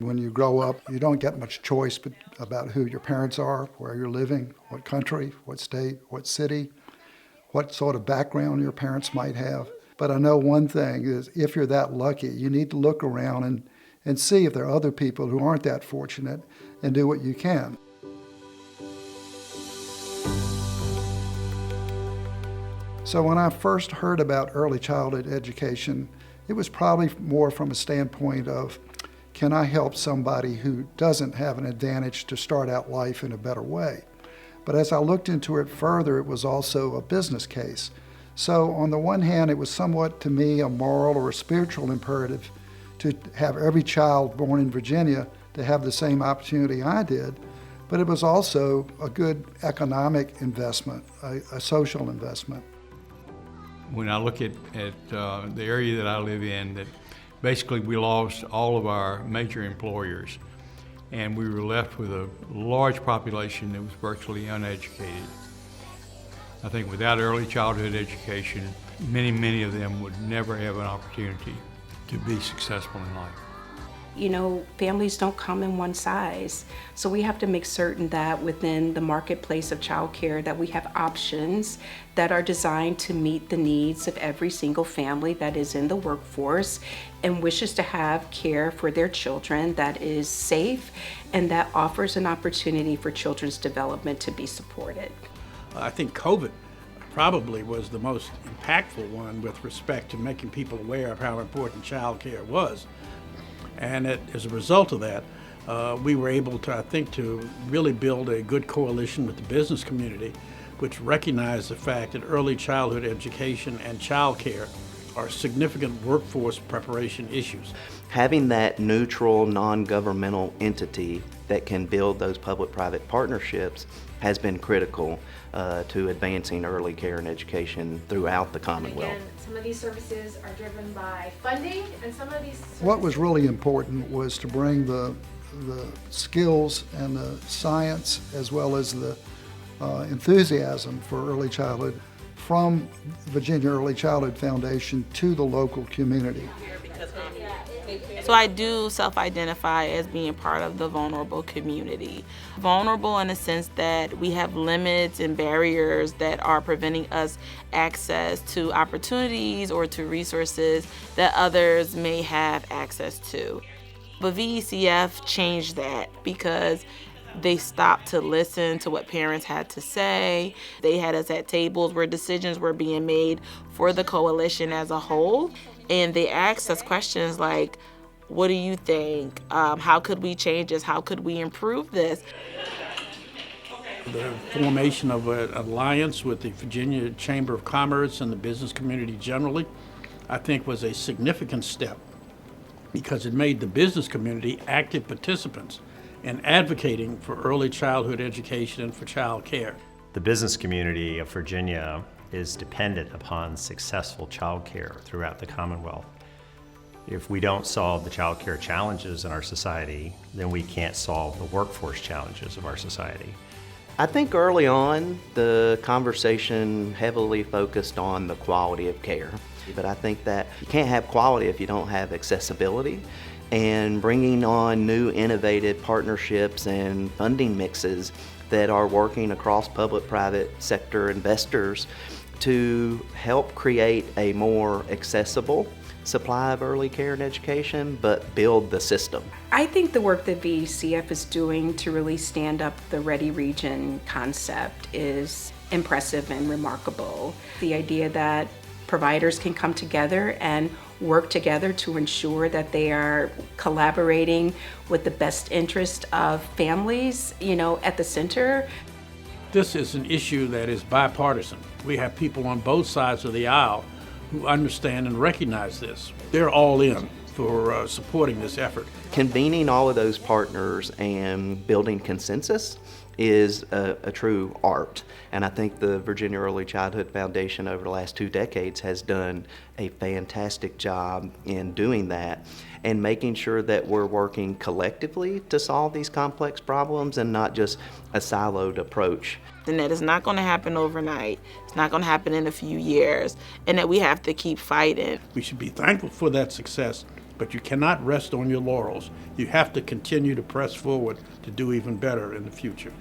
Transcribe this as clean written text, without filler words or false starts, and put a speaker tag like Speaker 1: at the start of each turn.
Speaker 1: When you grow up, you don't get much choice about who your parents are, where you're living, what country, what state, what city, what sort of background your parents might have. But I know one thing is if you're that lucky, you need to look around and see if there are other people who aren't that fortunate and do what you can. So when I first heard about early childhood education, it was probably more from a standpoint of, can I help somebody who doesn't have an advantage to start out life in a better way? But as I looked into it further, it was also a business case. So on the one hand, it was somewhat to me a moral or a spiritual imperative to have every child born in Virginia to have the same opportunity I did, but it was also a good economic investment, a social investment.
Speaker 2: When I look at the area that I live in, that basically we lost all of our major employers, and we were left with a large population that was virtually uneducated. I think without early childhood education, many of them would never have an opportunity to be successful in life.
Speaker 3: You know, families don't come in one size. So we have to make certain that within the marketplace of childcare that we have options that are designed to meet the needs of every single family that is in the workforce and wishes to have care for their children that is safe and that offers an opportunity for children's development to be supported.
Speaker 4: I think COVID probably was the most impactful one with respect to making people aware of how important childcare was. And as a result of that, we were able to, I think, to really build a good coalition with the business community, which recognized the fact that early childhood education and childcare are significant workforce preparation issues.
Speaker 5: Having that neutral, non-governmental entity that can build those public-private partnerships has been critical to advancing early care and education throughout the Commonwealth.
Speaker 6: And again, some of these services are driven by funding, and some of these services...
Speaker 1: What was really important was to bring the skills and the science as well as the enthusiasm for early childhood from Virginia Early Childhood Foundation to the local community.
Speaker 7: So I do self-identify as being part of the vulnerable community. Vulnerable in the sense that we have limits and barriers that are preventing us access to opportunities or to resources that others may have access to. But VECF changed that because they stopped to listen to what parents had to say. They had us at tables where decisions were being made for the coalition as a whole. And they asked us questions like, what do you think? How could we change this? How could we improve this?
Speaker 4: The formation of an alliance with the Virginia Chamber of Commerce and the business community generally, I think was a significant step because it made the business community active participants in advocating for early childhood education and for child care.
Speaker 8: The business community of Virginia is dependent upon successful child care throughout the Commonwealth. If we don't solve the child care challenges in our society, then we can't solve the workforce challenges of our society.
Speaker 5: I think early on, the conversation heavily focused on the quality of care. But I think that you can't have quality if you don't have accessibility. And bringing on new innovative partnerships and funding mixes that are working across public-private sector investors to help create a more accessible supply of early care and education, but build the system.
Speaker 3: I think the work that VECF is doing to really stand up the Ready Region concept is impressive and remarkable. The idea that providers can come together and work together to ensure that they are collaborating with the best interest of families, at the center.
Speaker 4: This is an issue that is bipartisan. We have people on both sides of the aisle who understand and recognize this. They're all in for supporting this effort.
Speaker 5: Convening all of those partners and building consensus is a true art. And I think the Virginia Early Childhood Foundation over the last 2 decades has done a fantastic job in doing that and making sure that we're working collectively to solve these complex problems and not just a siloed approach.
Speaker 7: And that it's not going to happen overnight. It's not going to happen in a few years, and that we have to keep fighting.
Speaker 4: We should be thankful for that success, but you cannot rest on your laurels. You have to continue to press forward to do even better in the future.